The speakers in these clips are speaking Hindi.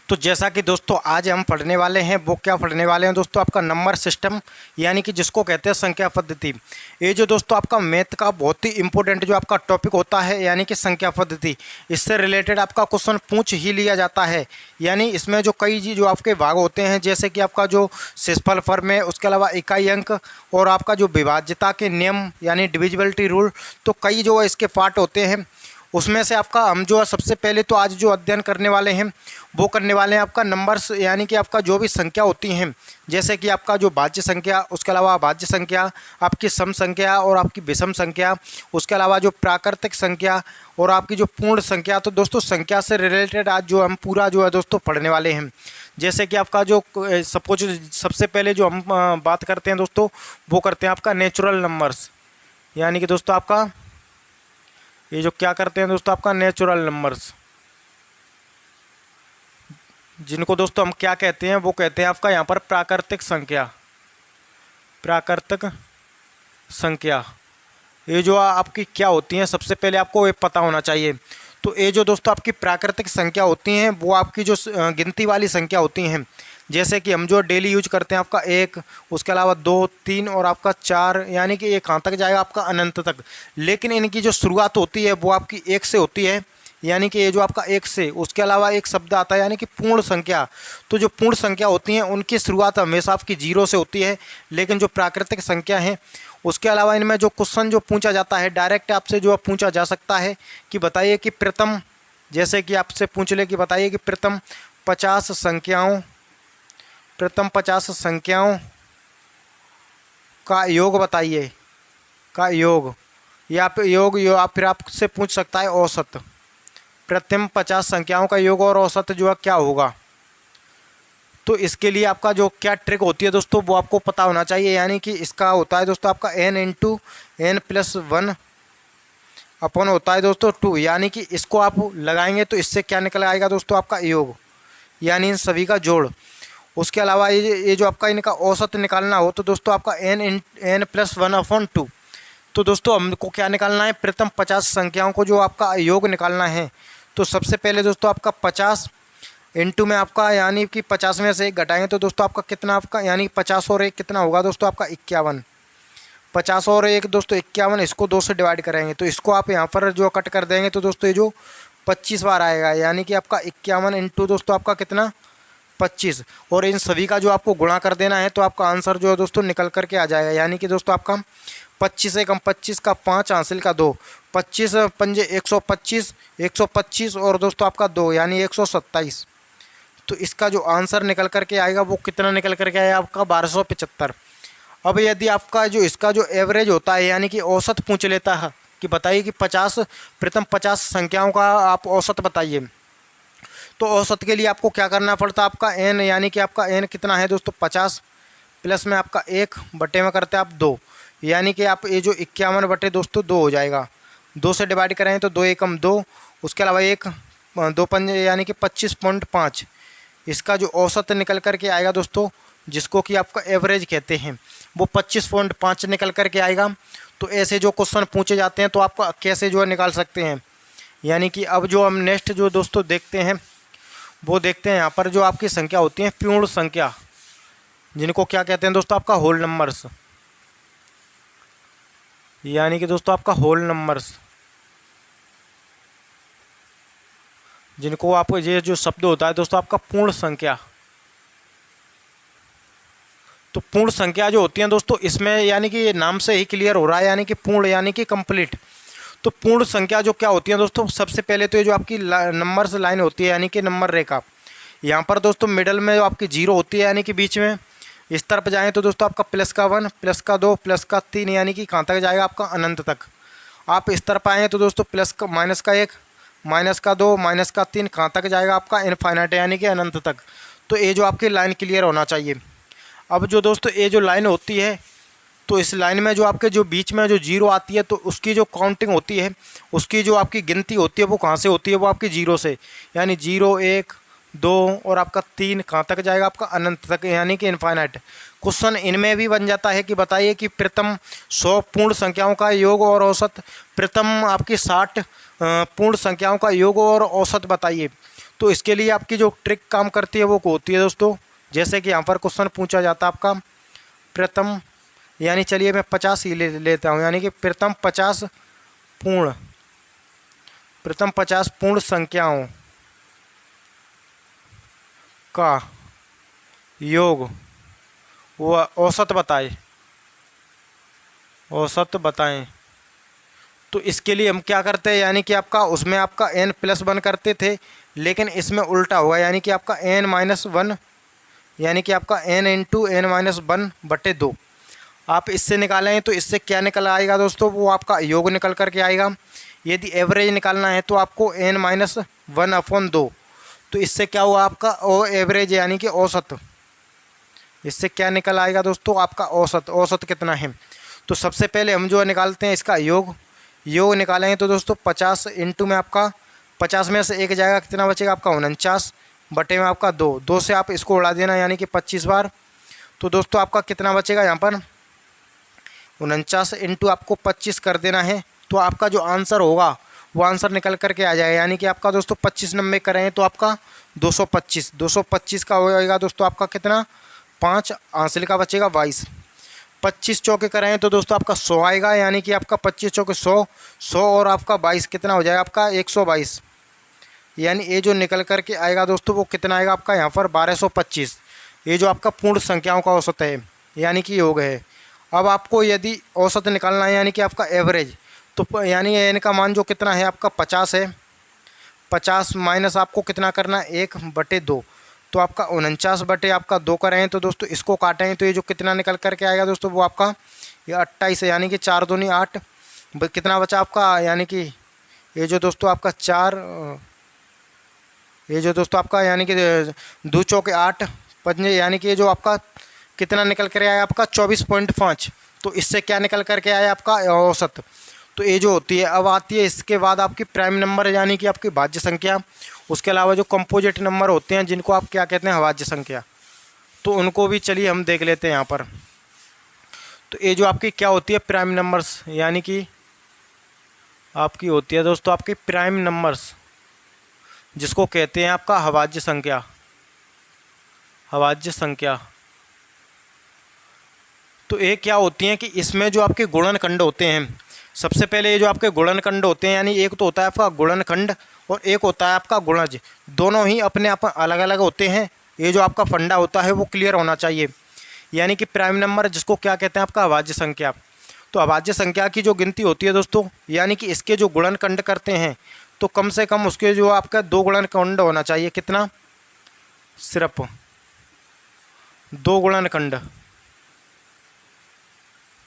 तो जैसा कि दोस्तों आज हम पढ़ने वाले हैं, वो क्या पढ़ने वाले हैं दोस्तों, आपका नंबर सिस्टम यानी कि जिसको कहते हैं संख्या पद्धति। ये जो दोस्तों आपका मैथ का बहुत ही इंपॉर्टेंट जो आपका टॉपिक होता है यानी कि संख्या पद्धति, इससे रिलेटेड आपका क्वेश्चन पूछ ही लिया जाता है। यानी इसमें जो कई जो आपके भाग होते हैं, जैसे कि आपका जो शेषफल फॉर्म है, उसके अलावा इकाई अंक और आपका जो विभाज्यता के नियम यानी डिविजिबिलिटी रूल, तो कई जो इसके पार्ट होते हैं। उसमें से आपका हम जो है सबसे पहले तो आज जो अध्ययन करने वाले हैं वो करने वाले हैं आपका नंबर्स यानी कि आपका जो भी संख्या होती हैं, जैसे कि आपका जो भाज्य संख्या, उसके अलावा भाज्य संख्या, आपकी सम संख्या और आपकी विषम संख्या, उसके अलावा जो प्राकृतिक संख्या और आपकी जो पूर्ण संख्या। तो दोस्तों संख्या से रिलेटेड आज जो हम पूरा जो है दोस्तों पढ़ने वाले हैं। जैसे कि आपका जो सपोज सबसे पहले जो हम बात करते हैं दोस्तों, वो करते हैं आपका नेचुरल नंबर्स, यानी कि दोस्तों आपका ये जो क्या करते हैं दोस्तों आपका नेचुरल नंबर्स, जिनको दोस्तों हम क्या कहते हैं, वो कहते हैं आपका यहाँ पर प्राकृतिक संख्या। प्राकृतिक संख्या ये जो आपकी क्या होती हैं, सबसे पहले आपको ये पता होना चाहिए। तो ये जो दोस्तों आपकी प्राकृतिक संख्या होती हैं, वो आपकी जो गिनती वाली संख्या होती हैं, जैसे कि हम जो डेली यूज करते हैं आपका 1, उसके अलावा 2, 3 और आपका 4, यानी कि ये कहाँ तक जाएगा आपका अनंत तक। लेकिन इनकी जो शुरुआत होती है वो आपकी 1 से होती है, यानी कि ये जो आपका 1 से, उसके अलावा एक शब्द आता है यानी कि पूर्ण संख्या। तो जो पूर्ण संख्या होती हैं उनकी शुरुआत हमेशा आपकी 0 से होती है। लेकिन जो प्राकृतिक संख्या है, उसके अलावा इनमें जो क्वेश्चन जो पूछा जाता है डायरेक्ट आपसे जो पूछा जा सकता है कि बताइए कि प्रथम, जैसे कि आपसे पूछ ले कि बताइए कि प्रथम 50 संख्याओं का योग बताइए, का योग, या फिर आपसे पूछ सकता है औसत। प्रथम 50 संख्याओं का योग और औसत जो है क्या होगा। तो इसके लिए आपका जो क्या ट्रिक होती है दोस्तों, वो आपको पता होना चाहिए। यानी कि इसका होता है दोस्तों आपका n इंटू n प्लस 1 अपन होता है दोस्तों 2, यानी कि इसको आप लगाएंगे तो इससे क्या निकल आएगा दोस्तों आपका योग, यानी इन सभी का जोड़। उसके अलावा ये जो आपका इनका औसत निकालना हो तो दोस्तों आपका n प्लस 1/2। तो दोस्तों हमको क्या निकालना है, प्रथम 50 संख्याओं को जो आपका योग निकालना है। तो सबसे पहले दोस्तों आपका 50 इंटू में आपका यानी कि 50 में से 1 घटाएंगे तो दोस्तों आपका कितना, आपका यानी 50 और 1 कितना होगा दोस्तों आपका 51। 50 और 1 दोस्तों 51, इसको 2 से डिवाइड करेंगे तो इसको आप यहाँ पर जो कट कर देंगे तो दोस्तों ये जो 25 बार आएगा, यानी कि आपका 51 इंटू दोस्तों आपका कितना 25, और इन सभी का जो आपको गुणा कर देना है तो आपका आंसर जो है दोस्तों निकल करके आ जाएगा। यानी कि दोस्तों आपका 25 एकम 25 का 5 हासिल का 2, 25 पंजे 125, 125 और दोस्तों आपका 2 यानी 127। तो इसका जो आंसर निकल करके आएगा वो कितना निकल करके आएगा आपका 1275। अब यदि आपका जो इसका जो एवरेज होता है यानी कि औसत पूछ लेता है कि बताइए कि प्रथम 50 संख्याओं का आप औसत बताइए, तो औसत के लिए आपको क्या करना पड़ता है, आपका n, यानी कि आपका n कितना है दोस्तों 50 प्लस में आपका 1 बटे में करते हैं आप 2, यानी कि आप ये जो 51 बटे दोस्तों 2 हो जाएगा। 2 से डिवाइड करें तो 2 एकम 2, उसके अलावा 1 2 पंजे यानी कि 25.5। इसका जो औसत निकल करके आएगा दोस्तों, जिसको कि आपका एवरेज कहते हैं, वो 25.5 निकल करके आएगा। तो ऐसे जो क्वेश्चन पूछे जाते हैं तो आपका कैसे जो है निकाल सकते हैं। यानी कि अब जो हम नेक्स्ट जो दोस्तों देखते हैं वो देखते हैं यहाँ पर जो आपकी संख्या होती है पूर्ण संख्या, जिनको क्या कहते हैं दोस्तों आपका होल नंबर्स, यानी कि दोस्तों आपका होल नंबर्स, जिनको आपको ये जो शब्द होता है दोस्तों आपका पूर्ण संख्या। तो पूर्ण संख्या जो होती है दोस्तों, इसमें यानी कि ये नाम से ही क्लियर हो रहा है, यानी कि पूर्ण यानी कि कंप्लीट। तो पूर्ण संख्या जो क्या होती है दोस्तों, सबसे पहले तो ये जो आपकी नंबर्स लाइन होती है यानी कि नंबर रेखा, यहाँ पर दोस्तों मिडल में जो आपकी 0 होती है यानी कि बीच में, इस तरफ जाएँ तो दोस्तों आपका प्लस का 1, प्लस का 2, प्लस का 3, यानी कि कहाँ तक जाएगा आपका अनंत तक। आप इस तरफ आएँ तो दोस्तों प्लस का माइनस का 1, माइनस का 2, माइनस का 3, कहाँ तक जाएगा आपका इनफाइनाइट यानी कि अनंत तक। तो ये जो आपकी लाइन क्लियर होना चाहिए। अब जो दोस्तों ये जो लाइन होती है, तो इस लाइन में जो आपके जो बीच में जो 0 आती है तो उसकी जो काउंटिंग होती है, उसकी जो आपकी गिनती होती है वो कहाँ से होती है, वो आपकी 0 से, यानी 0 1 2 और आपका 3 कहाँ तक जाएगा आपका अनंत तक, यानी कि इनफाइनाइट। क्वेश्चन इनमें भी बन जाता है कि बताइए कि प्रथम 100 पूर्ण संख्याओं का योग और औसत, प्रथम आपकी 60 पूर्ण संख्याओं का योग और औसत बताइए। तो इसके लिए आपकी जो ट्रिक काम करती है वो होती है दोस्तों, जैसे कि यहाँ पर क्वेश्चन पूछा जाता है आपका प्रथम, यानी चलिए मैं 50 ही लेता हूँ, यानी कि प्रथम 50 पूर्ण संख्याओं का योग व औसत बताएं। तो इसके लिए हम क्या करते हैं, यानी कि आपका उसमें आपका n+1 करते थे, लेकिन इसमें उल्टा होगा, यानी कि आपका n-1, यानी कि आपका n इंटू n-1/2 आप इससे निकालें तो इससे क्या निकल आएगा दोस्तों, वो आपका योग निकल करके आएगा। यदि एवरेज निकालना है तो आपको n-1/2, तो इससे क्या हुआ आपका एवरेज यानी कि औसत। इससे क्या निकल आएगा दोस्तों, आपका औसत कितना है। तो सबसे पहले हम जो निकालते हैं इसका योग निकालेंगे तो दोस्तों 50 इंटू में आपका 50 में से एक जाएगा, कितना बचेगा आपका 49 बटे में आपका 2 से आप इसको उड़ा देना, यानी कि 25 बार। तो दोस्तों आपका कितना बचेगा यहाँ पर 49 इंटू आपको 25 कर देना है, तो आपका जो आंसर होगा वो आंसर निकल करके आ जाएगा, यानी कि आपका दोस्तों 25 नंबर करें तो आपका 225 का हो जाएगा दोस्तों आपका कितना 5, हासिल का बचेगा 22। 25 चौके कराएँ तो दोस्तों आपका 100 आएगा, यानी कि आपका 25 चौके 100 और आपका 22 कितना हो जाएगा आपका 122, यानी ये जो निकल करके आएगा दोस्तों वो कितना आएगा आपका यहाँ पर 1225। ये जो आपका पूर्ण संख्याओं का औसत है, यानी कि योग है। अब आपको यदि औसत निकालना है यानी कि आपका एवरेज, तो यानी n का मान जो कितना है आपका 50 है, 50 माइनस आपको कितना करना है 1/2, तो आपका 49 बटे आपका 2 करें तो दोस्तों इसको काटें तो ये जो कितना निकल करके आएगा दोस्तों वो आपका ये 28 है, यानी कि 4 दूनी 8, कितना बचा आपका, यानी कि ये जो दोस्तों आपका 4, ये जो दोस्तों आपका यानी कि 2 चौके 8 पंजे, यानी कि ये जो आपका कितना निकल कर आया आपका 24.5। तो इससे क्या निकल करके आया आपका औसत। तो ये जो होती है अब आती है इसके बाद आपकी प्राइम नंबर, यानी कि आपकी भाज्य संख्या। उसके अलावा जो कंपोजिट नंबर होते हैं जिनको आप क्या कहते हैं अभाज्य संख्या, तो उनको भी चलिए हम देख लेते हैं यहाँ पर। तो ये जो आपकी क्या होती है प्राइम नंबर्स, यानी कि आपकी होती है दोस्तों आपकी प्राइम नंबर्स, जिसको कहते हैं आपका अभाज्य संख्या। तो ये क्या होती हैं कि इसमें जो आपके गुणनखंड होते हैं, सबसे पहले ये जो आपके गुणनखंड होते हैं, यानी एक तो होता है आपका गुणनखंड और एक होता है आपका गुणज, दोनों ही अपने आप अलग अलग होते हैं। ये जो आपका फंडा होता है वो क्लियर होना चाहिए। यानी कि प्राइम नंबर जिसको क्या कहते हैं आपका अभाज्य संख्या। तो अभाज्य संख्या की जो गिनती होती है दोस्तों, यानी कि इसके जो गुणनखंड करते हैं तो कम से कम उसके जो आपका 2 गुणनखंड होना चाहिए। कितना, सिर्फ 2 गुणनखंड,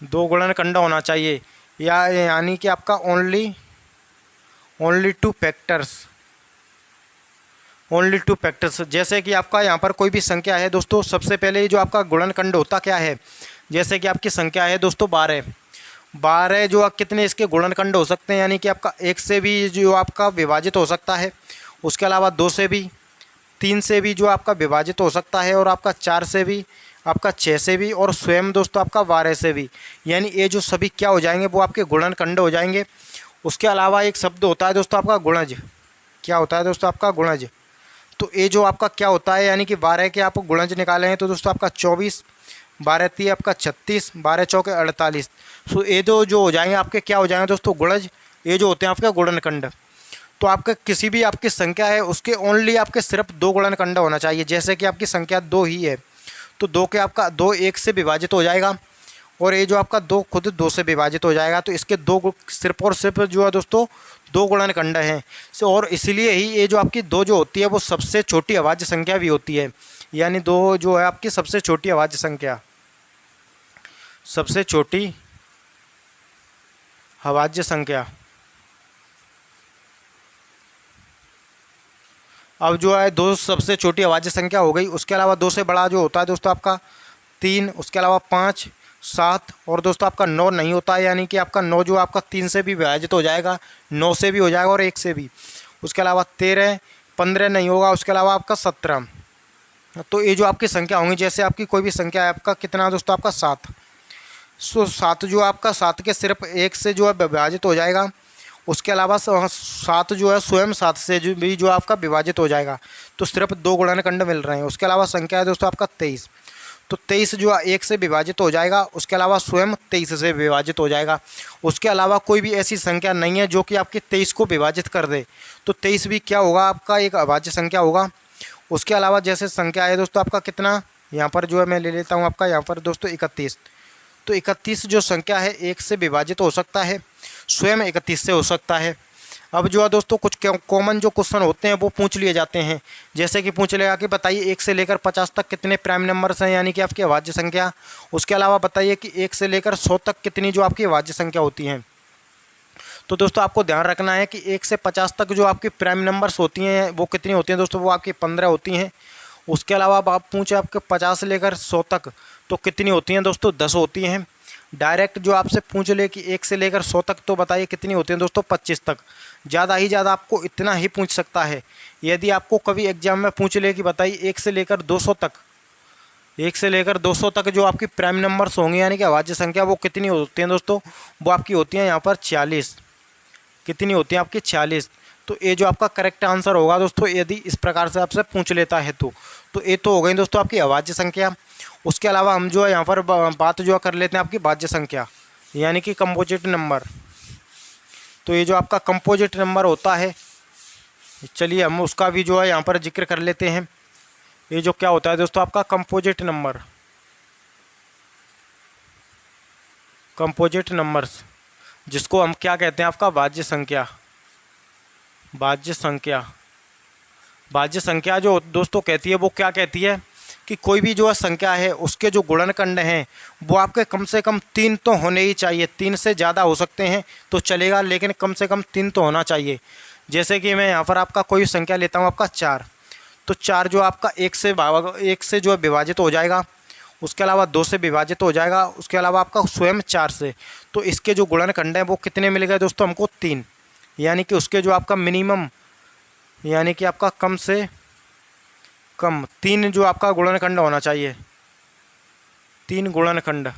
2 गुणनखंड होना चाहिए, यानी कि आपका ओनली 2 फैक्टर्स। जैसे कि आपका यहाँ पर कोई भी संख्या है दोस्तों, सबसे पहले जो आपका गुणनखंड होता क्या है, जैसे कि आपकी संख्या है दोस्तों 12 जो आप कितने इसके गुणनखंड हो सकते हैं, यानी कि आपका 1 से भी जो आपका विभाजित हो सकता है, उसके अलावा 2 से भी, 3 से भी जो आपका विभाजित हो सकता है, और आपका 4 से भी, आपका 6 से भी, और स्वयं दोस्तों आपका 12 से भी। यानी ये जो सभी क्या हो जाएंगे वो आपके गुणनखंड हो जाएंगे। उसके अलावा एक शब्द होता है दोस्तों आपका गुणज। क्या होता है दोस्तों आपका गुणज। तो ये जो आपका क्या होता है, यानी कि 12 के आप गुणज निकाले हैं तो दोस्तों आपका 24, 12 3 आपका 36, 12 चौके 48। सो ये जो हो जाएंगे आपके क्या हो जाएंगे दोस्तों गुणज, ये जो होते हैं आपके गुणनखंड। तो आपका किसी भी आपकी संख्या है उसके ओनली आपके सिर्फ 2 गुणनखंड होना चाहिए। जैसे कि आपकी संख्या 2 ही है तो 2 के आपका 2 1 से विभाजित हो जाएगा, और ये जो आपका 2 खुद 2 से विभाजित हो जाएगा। तो इसके 2 सिर्फ और सिर्फ जो है दोस्तों 2 गुणनखंड हैं। और इसलिए ही ये जो आपकी 2 जो होती है वो सबसे छोटी अभाज्य संख्या भी होती है। यानी 2 जो है आपकी सबसे छोटी अभाज्य संख्या, सबसे छोटी अभाज्य संख्या। अब जो है 2 सबसे छोटी अभाज्य संख्या हो गई। उसके अलावा 2 से बड़ा जो होता है दोस्तों आपका 3, उसके अलावा 5, 7 और दोस्तों आपका 9 नहीं होता है। यानी कि आपका 9 जो आपका 3 से भी विभाजित हो जाएगा, 9 से भी हो जाएगा और 1 से भी। उसके अलावा 13, 15 नहीं होगा। उसके अलावा आपका 17। तो ये जो आपकी संख्या होंगी, जैसे आपकी कोई भी संख्या है, आपका कितना दोस्तों आपका 7। सो 7 जो आपका 7 के सिर्फ 1 से जो है विभाजित हो जाएगा। उसके अलावा 7 जो है स्वयं 7 से जो आपका विभाजित हो जाएगा, तो सिर्फ 2 गुणनखंड मिल रहे हैं। उसके अलावा संख्या है दोस्तों आपका 23, तो 23 जो 1 से विभाजित हो जाएगा, उसके अलावा स्वयं 23 से विभाजित हो जाएगा। उसके अलावा कोई भी ऐसी संख्या नहीं है जो कि आपकी 23 को विभाजित कर दे, तो 23 भी क्या होगा, आपका एक अभाज्य संख्या होगा। उसके अलावा जैसे संख्या है दोस्तों आपका कितना, यहाँ पर जो है मैं ले लेता हूँ आपका यहाँ पर दोस्तों 31, तो 31 जो संख्या है 1 से विभाजित हो सकता है, स्वयं 31 से हो सकता है। अब जो है दोस्तों कुछ कॉमन जो क्वेश्चन होते हैं वो पूछ लिए जाते हैं, जैसे कि पूछ लेगा कि बताइए 1 से लेकर 50 तक कितने प्राइम नंबर्स हैं, यानी कि आपकी अभाज्य संख्या। उसके अलावा बताइए कि 1 से लेकर 100 तक कितनी जो आपकी अभाज्य संख्या होती हैं। तो दोस्तों आपको ध्यान रखना है कि 1 से 50 तक जो आपकी प्राइम नंबर्स होती हैं वो कितनी होती हैं दोस्तों, वो आपकी 15 होती हैं। उसके अलावा आप पूछे आपके 50 से लेकर 100 तक तो कितनी होती हैं दोस्तों, 10 होती हैं। डायरेक्ट जो आपसे पूछ ले कि 1 से लेकर 100 तक तो बताइए कितनी होती हैं दोस्तों, 25 तक। ज़्यादा ही ज़्यादा आपको इतना ही पूछ सकता है। यदि आपको कभी एग्जाम में पूछ ले कि बताइए 1 से लेकर 200 तक, 1 से लेकर 200 तक जो आपकी प्राइम नंबर्स होंगे यानी कि अभाज्य संख्या, वो कितनी होती हैं दोस्तों, वो आपकी होती हैं यहाँ पर 46। कितनी होती है आपकी, 46। तो ये जो आपका करेक्ट आंसर होगा दोस्तों, यदि इस प्रकार से आपसे पूछ लेता है तो ये तो हो गई दोस्तों आपकी अभाज्य संख्या। उसके अलावा हम जो है यहाँ पर बात जो कर लेते हैं आपकी भाज्य संख्या यानी कि कंपोजिट नंबर। तो ये जो आपका कंपोजिट नंबर होता है, चलिए हम उसका भी जो है यहाँ पर जिक्र कर लेते हैं। ये जो क्या होता है दोस्तों आपका कंपोजिट नंबर, कंपोजिट नंबर्स जिसको हम क्या कहते हैं आपका भाज्य संख्या। भाज्य संख्या, भाज्य संख्या जो दोस्तों कहती है वो क्या कहती है कि कोई भी जो है संख्या है उसके जो गुणनखंड हैं वो आपके कम से कम 3 तो होने ही चाहिए। 3 से ज़्यादा हो सकते हैं तो चलेगा, लेकिन कम से कम 3 तो होना चाहिए। जैसे कि मैं यहाँ पर आपका कोई संख्या लेता हूँ आपका 4, तो 4 जो आपका 1 से जो है विभाजित हो जाएगा, उसके अलावा 2 से विभाजित हो जाएगा, उसके अलावा आपका स्वयं 4 से। तो इसके जो गुणनखंड हैं वो कितने मिल गए दोस्तों हमको, 3। यानी कि उसके जो आपका मिनिमम यानी कि आपका कम से कम 3 जो आपका गुणनखंड होना चाहिए, 3 गुणनखंड।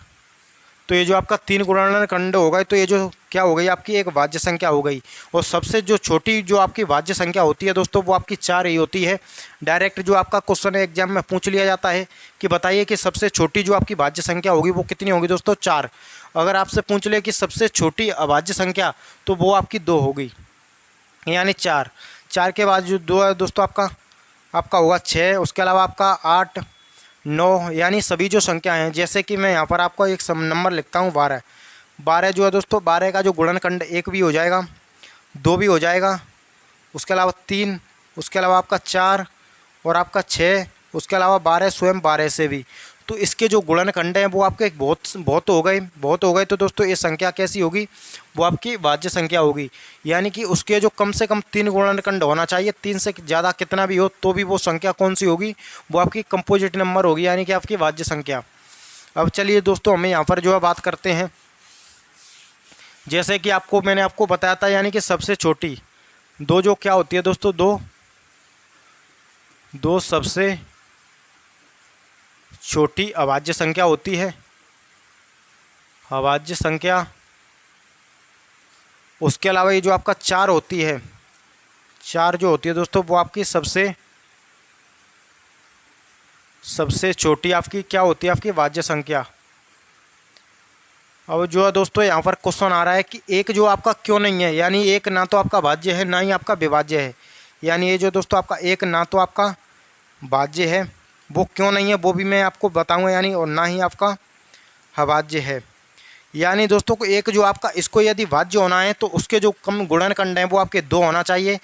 तो ये जो आपका 3 गुणनखंड हो गए तो ये जो क्या हो गई आपकी एक भाज्य संख्या हो गई। और सबसे जो छोटी जो आपकी भाज्य संख्या होती है दोस्तों वो आपकी 4 ही होती है। डायरेक्ट जो आपका क्वेश्चन एग्जाम में पूछ लिया जाता है कि बताइए कि सबसे छोटी जो आपकी भाज्य संख्या होगी वो कितनी होगी दोस्तों, 4। अगर आपसे पूछ ले कि सबसे छोटी अभाज्य संख्या तो वो आपकी 2 होगी, यानी 4। 4 के बाद जो 2 है दोस्तों आपका होगा 6। उसके अलावा आपका 8, 9 यानी सभी जो संख्या हैं, जैसे कि मैं यहाँ पर आपको एक नंबर लिखता हूँ 12। 12 जो है दोस्तों 12 का जो गुणनखंड 1 भी हो जाएगा, 2 भी हो जाएगा, उसके अलावा 3, उसके अलावा आपका 4 और आपका 6, उसके अलावा 12 स्वयं 12 से भी। तो इसके जो गुणनखंड हैं वो आपके बहुत हो गए। तो दोस्तों ये संख्या कैसी होगी, वो आपकी भाज्य संख्या होगी। यानी कि उसके जो कम से कम 3 गुणनखंड होना चाहिए, 3 से ज़्यादा कितना भी हो तो भी वो संख्या कौन सी होगी, वो आपकी कंपोजिट नंबर होगी, यानी कि आपकी भाज्य संख्या। अब चलिए दोस्तों हमें यहाँ पर जो है बात करते हैं, जैसे कि मैंने आपको बताया था, यानी कि सबसे छोटी 2 जो क्या होती है दोस्तों, 2 सबसे छोटी अभाज्य संख्या होती है, अभाज्य संख्या। उसके अलावा ये जो आपका 4 होती है, 4 जो होती है दोस्तों वो आपकी सबसे छोटी आपकी क्या होती है, आपकी भाज्य संख्या। अब जो है दोस्तों यहाँ पर क्वेश्चन आ रहा है कि 1 जो आपका क्यों नहीं है, यानी 1 ना तो आपका भाज्य है ना ही आपका विभाज्य है। यानी ये जो दोस्तों आपका 1 ना तो आपका भाज्य है, वो क्यों नहीं है वो भी मैं आपको बताऊंगा, यानी और ना ही आपका अभाज्य है। यानी दोस्तों को 1 जो आपका इसको यदि भाज्य होना है तो उसके जो कम गुणनखंड हैं वो आपके 2 होना चाहिए,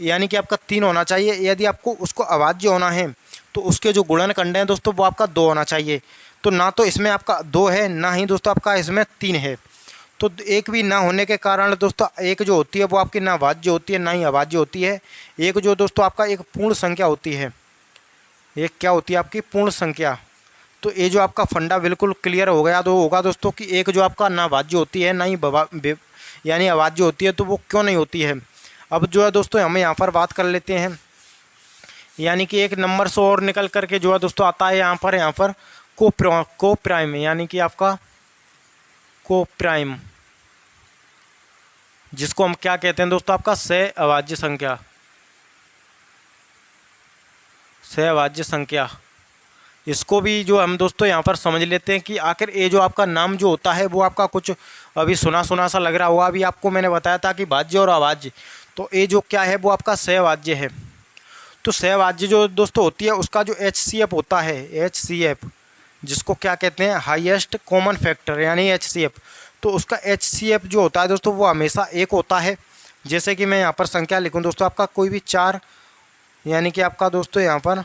यानी कि आपका 3 होना चाहिए। यदि आपको उसको अभाज्य होना है तो उसके जो गुणनखंड हैं दोस्तों वो आपका 2 होना चाहिए। तो ना तो इसमें आपका 2 है, ना ही दोस्तों आपका इसमें 3 है। तो 1 भी ना होने के कारण दोस्तों 1 जो होती है वो आपकी ना भाज्य होती है ना ही अभाज्य होती है। 1 जो दोस्तों आपका एक पूर्ण संख्या होती है, एक क्या होती है आपकी पूर्ण संख्या। तो ये जो आपका फंडा बिल्कुल क्लियर हो गया तो होगा दोस्तों कि 1 जो आपका ना भाज्य होती है ना ही यानी अभाज्य होती है, तो वो क्यों नहीं होती है। अब जो है दोस्तों हमें यहाँ पर बात कर लेते हैं, यानी कि एक नंबर से और निकल करके जो है दोस्तों आता है यहाँ पर को प्राइम, यानी कि आपका को प्राइम जिसको हम क्या कहते हैं दोस्तों, आपका सहअभाज्य संख्या। सहअभाज्य संख्या, इसको भी जो हम दोस्तों यहाँ पर समझ लेते हैं कि आखिर ये जो आपका नाम जो होता है वो आपका कुछ अभी सुना सुना सा लग रहा होगा। अभी आपको मैंने बताया था कि भाज्य और अभाज्य, तो ये जो क्या है वो आपका सहअभाज्य है। तो सहअभाज्य जो दोस्तों होती है उसका जो HCF होता है, HCF जिसको क्या कहते हैं, हाईएस्ट कॉमन फैक्टर यानी HCF, तो उसका HCF जो होता है दोस्तों वो हमेशा एक होता है। जैसे कि मैं यहाँ पर संख्या लिखूँ दोस्तों, आपका कोई भी 4 यानी कि आपका दोस्तों यहाँ पर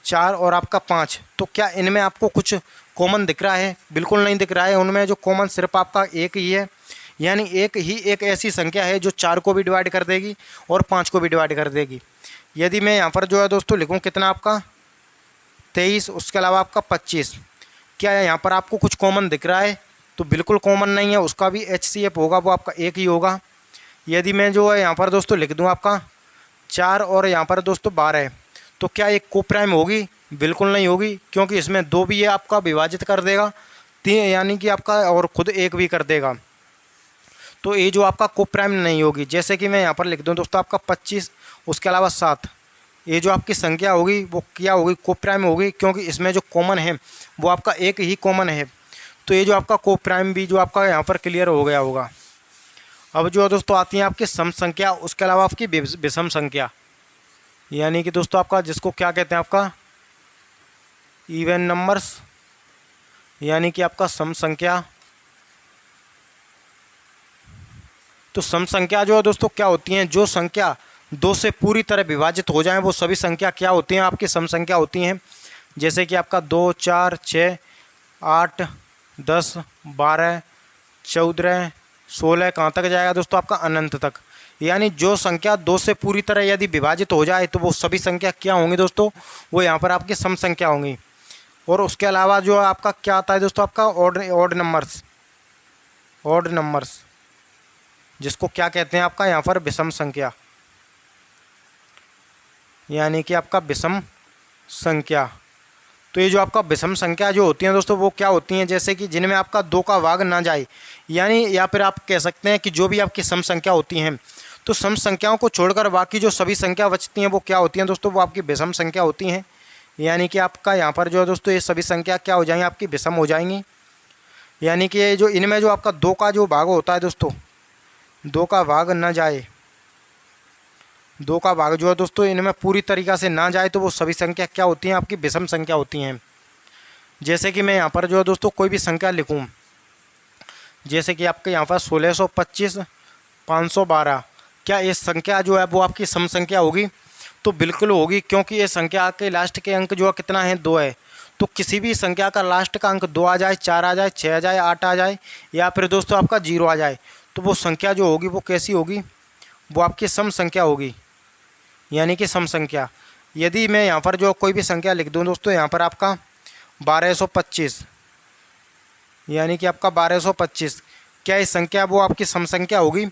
4 और आपका 5, तो क्या इनमें आपको कुछ कॉमन दिख रहा है? बिल्कुल नहीं दिख रहा है। उनमें जो कॉमन सिर्फ आपका एक ही है, यानी एक ऐसी संख्या है जो 4 को भी डिवाइड कर देगी और 5 को भी डिवाइड कर देगी। यदि मैं यहाँ पर जो है दोस्तों लिखूँ कितना आपका 23, उसके अलावा आपका 25, क्या है यहाँ पर आपको कुछ कॉमन दिख रहा है? तो बिल्कुल कॉमन नहीं है, उसका भी HCF होगा वो आपका एक ही होगा। यदि मैं जो है यहाँ पर दोस्तों लिख दूँ आपका 4 और यहाँ पर दोस्तों 12, तो क्या एक कोप्राइम होगी? बिल्कुल नहीं होगी, क्योंकि इसमें 2 भी ये आपका विभाजित कर देगा, 3 यानी कि आपका और खुद 1 भी कर देगा, तो ये जो आपका कोप्राइम नहीं होगी। जैसे कि मैं यहाँ पर लिख दूँ दोस्तों आपका 25, उसके अलावा 7, ये जो आपकी संख्या होगी वो क्या होगी? कोप्राइम होगी, क्योंकि इसमें जो कॉमन है वो आपका एक ही कॉमन है। तो ये जो आपका कोप्राइम भी जो आपका यहाँ पर क्लियर हो गया होगा। अब जो दोस्तों आती हैं आपकी सम संख्या, उसके अलावा आपकी विषम संख्या, यानी कि दोस्तों आपका जिसको क्या कहते हैं, आपका इवन नंबर्स, यानी कि आपका सम संख्या। तो सम संख्या जो है दोस्तों क्या होती हैं, जो संख्या 2 से पूरी तरह विभाजित हो जाएं वो सभी संख्या क्या होती हैं? आपकी सम संख्या होती हैं। जैसे कि आपका 2, 4, 6, 8, 10, 12, 14, 16, कहाँ तक जाएगा दोस्तों? आपका अनंत तक। यानी जो संख्या 2 से पूरी तरह यदि विभाजित हो जाए तो वो सभी संख्या क्या होंगी दोस्तों? वो यहाँ पर आपकी सम संख्या होंगी। और उसके अलावा जो आपका क्या आता है दोस्तों, आपका ऑड नंबर्स, ऑड नंबर्स जिसको क्या कहते हैं आपका यहाँ पर विषम संख्या, यानी कि आपका विषम संख्या। तो ये जो आपका विषम संख्या जो होती हैं दोस्तों वो क्या होती हैं, जैसे कि जिनमें आपका 2 का भाग ना जाए, यानी या फिर आप कह सकते हैं कि जो भी आपकी सम संख्या होती हैं, तो सम संख्याओं को छोड़कर बाकी जो सभी संख्या बचती हैं वो क्या होती हैं दोस्तों? वो आपकी विषम संख्या होती हैं। यानी कि आपका यहाँ पर जो है दोस्तों ये सभी संख्या क्या हो जाएंगी? आपकी विषम हो जाएंगी। यानी कि ये जो इनमें जो आपका 2 का जो भाग होता है दोस्तों, 2 का भाग न जाए, 2 का भाग जो है दोस्तों इनमें पूरी तरीक़ा से ना जाए तो वो सभी संख्या क्या होती हैं? आपकी विषम संख्या होती हैं। जैसे कि मैं यहाँ पर जो है दोस्तों कोई भी संख्या लिखूँ, जैसे कि आपके यहाँ पर 1625, 512, क्या ये संख्या जो है वो आपकी सम संख्या होगी? तो बिल्कुल होगी, क्योंकि ये संख्या के लास्ट के अंक जो है कितना है? 2 है। तो किसी भी संख्या का लास्ट का अंक 2 आ जाए, 4 आ जाए, 6 आ जाए, 8 आ जाए, या फिर दोस्तों आपका 0 आ जाए, तो वो संख्या जो होगी वो कैसी होगी? वो आपकी सम संख्या होगी, यानी कि सम संख्या। यदि मैं यहाँ पर जो कोई भी संख्या लिख दूँ दोस्तों, यहाँ पर आपका 1225, यानी कि आपका 1225, क्या ये संख्या वो आपकी सम संख्या होगी?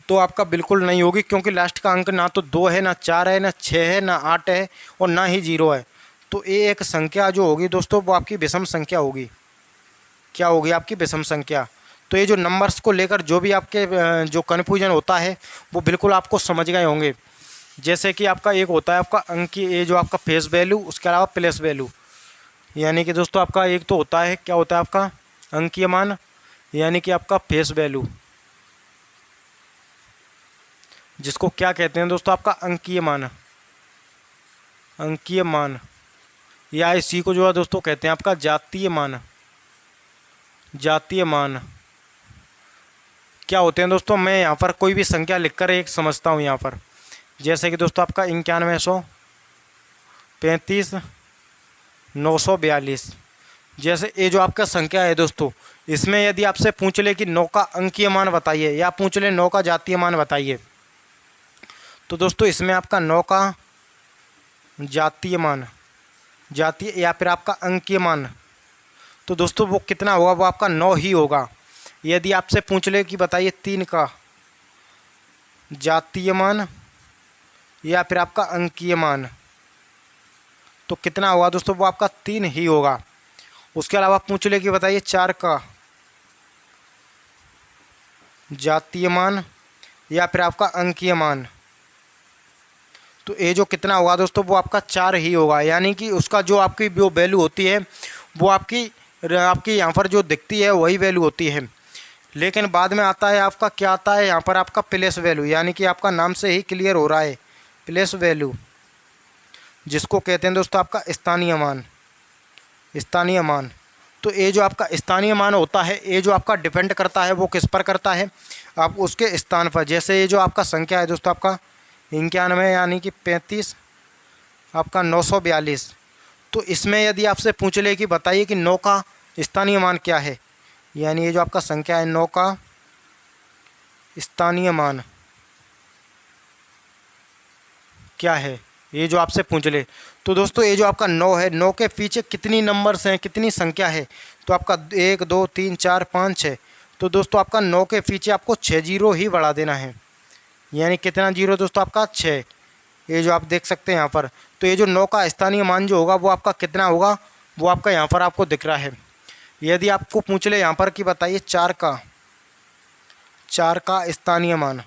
तो आपका बिल्कुल नहीं होगी, क्योंकि लास्ट का अंक ना तो 2 है, ना 4 है, ना 6 है, ना 8 है, और ना ही 0 है। तो ये एक संख्या जो होगी दोस्तों वो आपकी विषम संख्या होगी। क्या होगी? आपकी विषम संख्या। तो ये जो नंबर्स को लेकर जो भी आपके जो कन्फ्यूजन होता है वो बिल्कुल आपको समझ गए होंगे। जैसे कि आपका एक होता है आपका अंकीय, ये जो आपका फेस वैल्यू, उसके अलावा प्लेस वैल्यू, यानी कि दोस्तों आपका एक तो होता है, क्या होता है आपका अंकीय मान, यानी कि आपका फेस वैल्यू, जिसको क्या कहते हैं दोस्तों? आपका अंकीय मान, अंकीय मान, या इसी को जो है दोस्तों कहते हैं आपका जातीय मान। जातीय मान क्या होते हैं दोस्तों? मैं यहाँ पर कोई भी संख्या लिखकर एक समझता हूँ यहाँ पर, जैसे कि दोस्तों आपका 9135, 942, जैसे ये जो आपका संख्या है दोस्तों, इसमें यदि आपसे पूछ ले कि 9 का अंकीय मान बताइए, या पूछ ले 9 का जातीय मान बताइए, तो दोस्तों इसमें आपका 9 का जातीय मान, जातीय या फिर आपका अंकीय मान, तो दोस्तों वो कितना होगा? वो आपका 9 ही होगा। यदि आपसे पूछ ले कि बताइए 3 का जातीय मान या फिर आपका अंकीय मान, तो कितना होगा दोस्तों? वो आपका 3 ही होगा। उसके अलावा पूछ ले कि बताइए 4 का जातीय मान या फिर आपका अंकीय मान। तो ये जो कितना होगा दोस्तों, वो आपका 4 ही होगा, यानी कि उसका जो आपकी जो वैल्यू होती है वो आपकी यहाँ पर जो दिखती है वही वैल्यू होती है। लेकिन बाद में आता है आपका क्या आता है यहाँ पर आपका प्लेस वैल्यू, यानी कि आपका नाम से ही क्लियर हो रहा है प्लेस वैल्यू, जिसको कहते हैं दोस्तों आपका स्थानीय मान। स्थानीय मान, तो ये जो आपका स्थानीय मान होता है, ये जो आपका डिपेंड करता है वो किस पर करता है, आप उसके स्थान पर। जैसे ये जो आपका संख्या है दोस्तों आपका 91 यानी कि 35 आपका 942, तो इसमें यदि आपसे पूछ ले कि बताइए कि 9 का स्थानीय मान क्या है, यानी ये जो आपका संख्या है 9 का स्थानीय मान क्या है, ये जो आपसे पूछ ले। तो दोस्तों ये जो आपका 9 है, 9 के पीछे कितनी नंबर्स हैं, कितनी संख्या है, तो आपका 1 2 3 4 5 6। तो दोस्तों आपका 9 के पीछे आपको 6 जीरो ही बढ़ा देना है, यानी कितना जीरो दोस्तों आपका 6। ये जो आप देख सकते हैं यहाँ पर, तो ये जो 9 का स्थानीय मान जो होगा वो आपका कितना होगा, वो आपका यहाँ पर आपको दिख रहा है। यदि आपको पूछ ले यहाँ पर कि बताइए 4 का स्थानीय मान,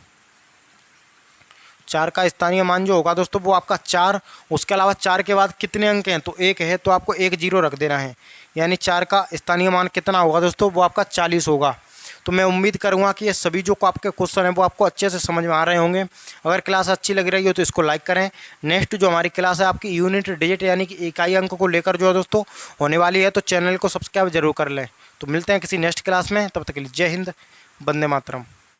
4 का स्थानीय मान जो होगा दोस्तों वो आपका 4, उसके अलावा 4 के बाद कितने अंक हैं, तो 1 है, तो आपको 1 जीरो रख देना है, यानी 4 का स्थानीय मान कितना होगा दोस्तों, वो आपका 40 होगा। तो मैं उम्मीद करूंगा कि ये सभी जो आपके क्वेश्चन हैं वो आपको अच्छे से समझ में आ रहे होंगे। अगर क्लास अच्छी लग रही हो तो इसको लाइक करें। नेक्स्ट जो हमारी क्लास है आपकी यूनिट डिजिट यानी कि इकाई अंक को लेकर जो है दोस्तों होने वाली है, तो चैनल को सब्सक्राइब जरूर कर लें। तो मिलते हैं किसी नेक्स्ट क्लास में, तब तक के लिए जय हिंद, वंदे मातरम।